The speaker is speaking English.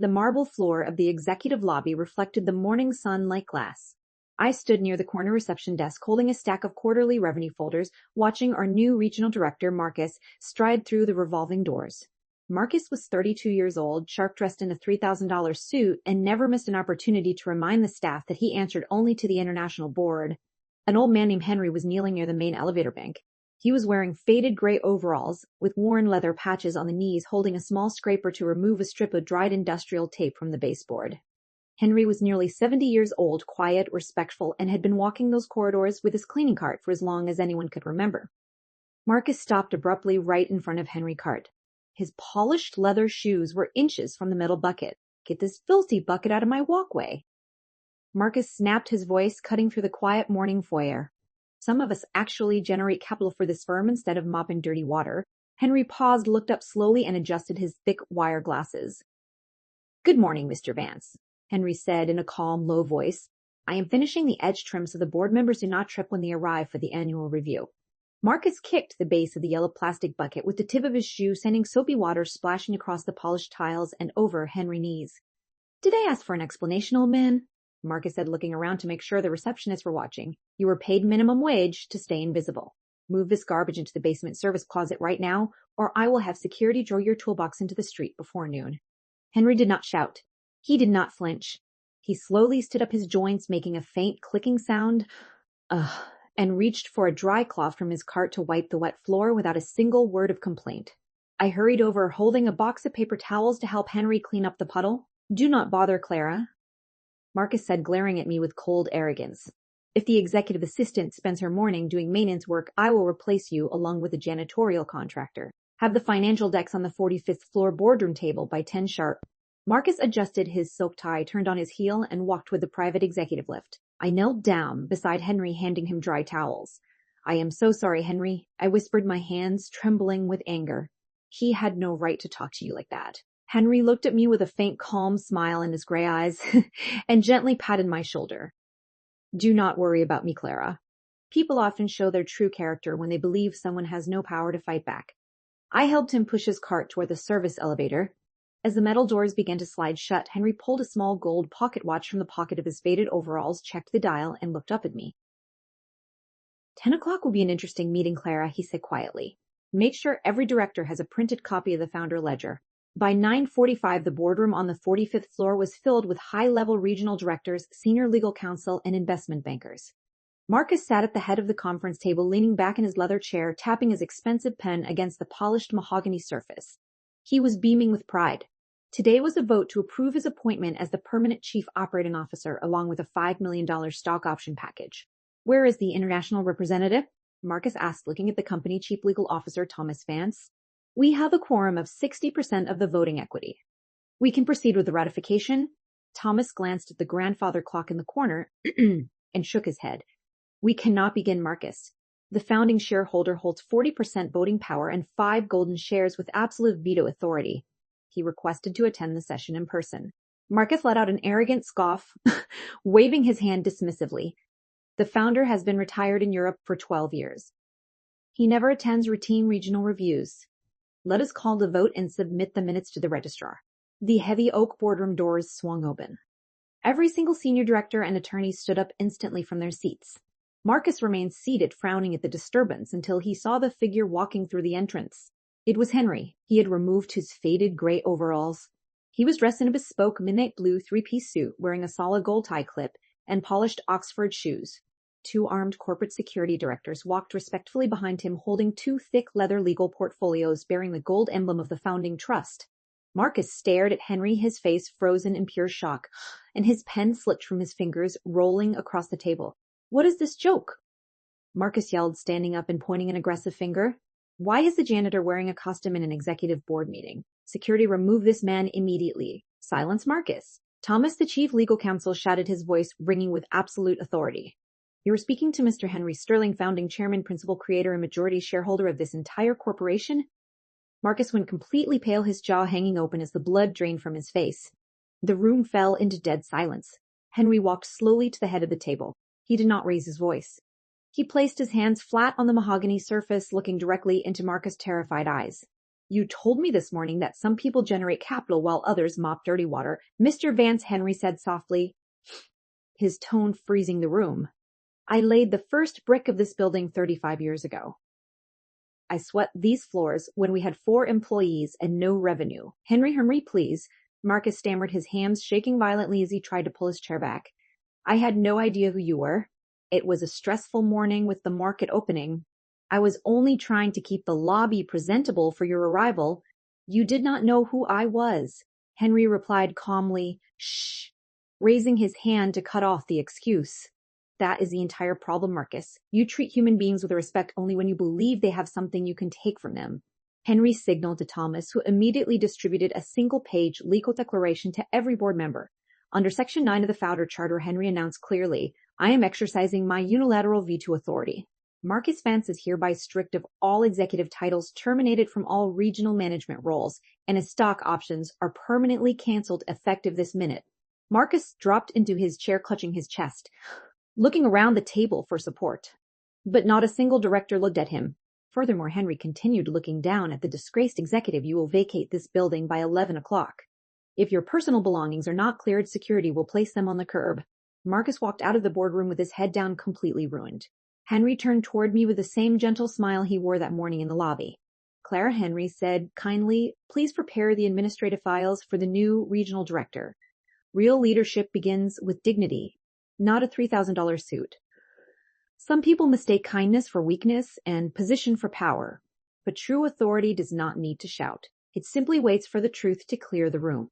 The marble floor of the executive lobby reflected the morning sun like glass. I stood near the corner reception desk holding a stack of quarterly revenue folders, watching our new regional director, Marcus, stride through the revolving doors. Marcus was 32 years old, sharp-dressed in a $3,000 suit, and never missed an opportunity to remind the staff that he answered only to the international board. An old man named Henry was kneeling near the main elevator bank. He was wearing faded gray overalls, with worn leather patches on the knees, holding a small scraper to remove a strip of dried industrial tape from the baseboard. Henry was nearly 70 years old, quiet, respectful, and had been walking those corridors with his cleaning cart for as long as anyone could remember. Marcus stopped abruptly right in front of Henry's cart. His polished leather shoes were inches from the metal bucket. "Get this filthy bucket out of my walkway." Marcus snapped his voice, cutting through the quiet morning foyer. "Some of us actually generate capital for this firm instead of mopping dirty water." Henry paused, looked up slowly, and adjusted his thick wire glasses. "Good morning, Mr. Vance," Henry said in a calm, low voice. "I am finishing the edge trim so the board members do not trip when they arrive for the annual review." Marcus kicked the base of the yellow plastic bucket with the tip of his shoe, sending soapy water splashing across the polished tiles and over Henry's knees. "Did I ask for an explanation, old man?" Marcus said, looking around to make sure the receptionists were watching. "You were paid minimum wage to stay invisible. Move this garbage into the basement service closet right now, or I will have security throw your toolbox into the street before noon." Henry did not shout. He did not flinch. He slowly stood up his joints, making a faint clicking sound, and reached for a dry cloth from his cart to wipe the wet floor without a single word of complaint. I hurried over, holding a box of paper towels to help Henry clean up the puddle. "Do not bother, Clara," Marcus said, glaring at me with cold arrogance. "If the executive assistant spends her morning doing maintenance work, I will replace you along with the janitorial contractor. Have the financial decks on the 45th floor boardroom table by 10 sharp. Marcus adjusted his silk tie, turned on his heel, and walked with the private executive lift. I knelt down beside Henry, handing him dry towels. "I am so sorry, Henry," I whispered, my hands trembling with anger. "He had no right to talk to you like that." Henry looked at me with a faint, calm smile in his gray eyes and gently patted my shoulder. "Do not worry about me, Clara. People often show their true character when they believe someone has no power to fight back." I helped him push his cart toward the service elevator. As the metal doors began to slide shut, Henry pulled a small gold pocket watch from the pocket of his faded overalls, checked the dial, and looked up at me. 10 o'clock will be an interesting meeting, Clara, he said quietly. "Make sure every director has a printed copy of the founder ledger." By 9:45, the boardroom on the 45th floor was filled with high-level regional directors, senior legal counsel, and investment bankers. Marcus sat at the head of the conference table, leaning back in his leather chair, tapping his expensive pen against the polished mahogany surface. He was beaming with pride. Today was a vote to approve his appointment as the permanent chief operating officer, along with a $5 million stock option package. "Where is the international representative?" Marcus asked, looking at the company chief legal officer, Thomas Vance. "We have a quorum of 60% of the voting equity. We can proceed with the ratification." Thomas glanced at the grandfather clock in the corner and shook his head. "We cannot begin, Marcus. The founding shareholder holds 40% voting power and 5 golden shares with absolute veto authority. He requested to attend the session in person." Marcus let out an arrogant scoff, waving his hand dismissively. "The founder has been retired in Europe for 12 years. He never attends routine regional reviews. Let us call the vote and submit the minutes to the registrar." The heavy oak boardroom doors swung open. Every single senior director and attorney stood up instantly from their seats. Marcus remained seated, frowning at the disturbance, until he saw the figure walking through the entrance. It was Henry. He had removed his faded gray overalls. He was dressed in a bespoke midnight blue 3-piece suit, wearing a solid gold tie clip and polished Oxford shoes. 2 armed corporate security directors walked respectfully behind him, holding 2 thick leather legal portfolios bearing the gold emblem of the founding trust. Marcus stared at Henry, his face frozen in pure shock, and his pen slipped from his fingers, rolling across the table. "What is this joke?" Marcus yelled, standing up and pointing an aggressive finger. "Why is the janitor wearing a costume in an executive board meeting? Security, remove this man immediately." "Silence, Marcus." Thomas, the chief legal counsel, shouted, his voice ringing with absolute authority. "You are speaking to Mr. Henry Sterling, founding chairman, principal creator, and majority shareholder of this entire corporation?" Marcus went completely pale, his jaw hanging open as the blood drained from his face. The room fell into dead silence. Henry walked slowly to the head of the table. He did not raise his voice. He placed his hands flat on the mahogany surface, looking directly into Marcus' terrified eyes. You told me this morning that some people generate capital while others mop dirty water, Mr. Vance Henry said softly, his tone freezing the room. I laid the first brick of this building 35 years ago. I swept these floors when we had 4 employees and no revenue. Henry, please. Marcus stammered, his hands shaking violently as he tried to pull his chair back. I had no idea who you were. It was a stressful morning with the market opening. I was only trying to keep the lobby presentable for your arrival. You did not know who I was. Henry replied calmly, shh, raising his hand to cut off the excuse. That is the entire problem, Marcus. You treat human beings with respect only when you believe they have something you can take from them. Henry signaled to Thomas, who immediately distributed a single-page legal declaration to every board member. Under Section 9 of the Founder Charter, Henry announced clearly, I am exercising my unilateral veto authority. Marcus Vance is hereby stripped of all executive titles, terminated from all regional management roles, and his stock options are permanently canceled effective this minute. Marcus dropped into his chair, clutching his chest, looking around the table for support. But not a single director looked at him. Furthermore, Henry continued, looking down at the disgraced executive, you will vacate this building by 11 o'clock. If your personal belongings are not cleared, security will place them on the curb. Marcus walked out of the boardroom with his head down, completely ruined. Henry turned toward me with the same gentle smile he wore that morning in the lobby. Clara, Henry said kindly, please prepare the administrative files for the new regional director. Real leadership begins with dignity, not a $3,000 suit. Some people mistake kindness for weakness and position for power, but true authority does not need to shout. It simply waits for the truth to clear the room.